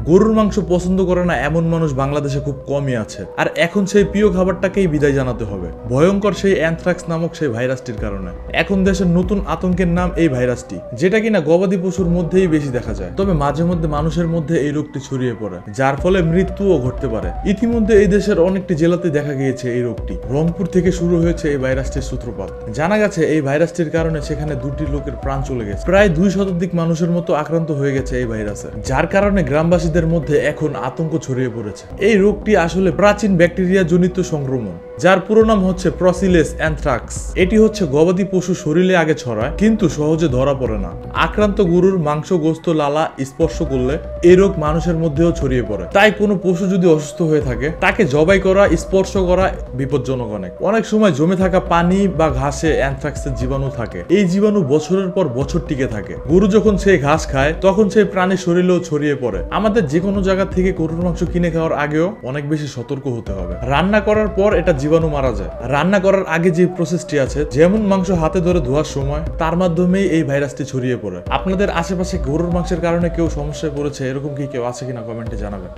গরুর মাংস পছন্দ করে না এমন মানুষ বাংলাদেশে খুব কমই আছে। আর এখন সেই প্রিয় খাবারটাকেই বিদায় জানাতে হবে ভয়ঙ্কর সেই অ্যানথ্রাক্স নামক সেই ভাইরাসটির কারণে। এখন দেশের নতুন আতঙ্কের নাম এই ভাইরাসটি, যেটা কিনা গবাদি পশুর মধ্যেই বেশি দেখা যায়। তবে মাঝে মধ্যে মানুষের মধ্যে এই রোগটি ছড়িয়ে পড়ে, যার ফলে মৃত্যুও ঘটতে পারে। ইতিমধ্যে এই দেশের অনেকটি জেলাতে দেখা গিয়েছে এই রোগটি। রংপুর থেকে শুরু হয়েছে এই ভাইরাসটির সূত্রপাত। জানা গেছে এই ভাইরাসটির কারণে সেখানে 2টি লোকের প্রাণ চলে গেছে। প্রায় 2 শতাধিক মানুষের মতো আক্রান্ত হয়ে গেছে এই ভাইরাসে, যার কারণে গ্রামবাসীদের মধ্যে এখন আতঙ্ক ছড়িয়ে পড়েছে। এই রোগটি আসলে প্রাচীন ব্যাকটেরিয়া জনিত সংক্রমণ, যার পুরো নাম হচ্ছে প্রসিলেস অ্যানথ্রাক্স। এটি হচ্ছে গবাদি পশু শরীরে আগে ছড়ায়, কিন্তু সহজে ধরা পড়ে না। আক্রান্ত গরুর মাংস, গোস্ত, লালা স্পর্শ করলে এই রোগ মানুষের মধ্যেও ছড়িয়ে পড়ে। তাই কোনো পশু যদি অসুস্থ হয়ে থাকে তাকে জবাই করা, স্পর্শ করা বিপজ্জনক। অনেক সময় জমে থাকা পানি বা ঘাসে অ্যানথ্রাক্সের জীবাণু থাকে। এই জীবাণু বছরের পর বছর টিকে থাকে। গরু যখন সেই ঘাস খায় তখন সেই প্রাণীর শরীরেও ছড়িয়ে পড়ে। আমাদের যে কোনো জায়গা থেকে গরুর মাংস কিনে খাওয়ার আগেও অনেক বেশি সতর্ক হতে হবে। রান্না করার পর এটা জীবাণু মারা যায়। রান্না করার আগে যে প্রসেসটি আছে, যেমন মাংস হাতে ধরে ধোয়ার সময়, তার মাধ্যমেই এই ভাইরাসটি ছড়িয়ে পড়ে। আপনাদের আশেপাশে গরুর মাংসের কারণে কেউ সমস্যায় পড়েছে, এরকম কি কেউ আছে কিনা কমেন্টে জানাবেন।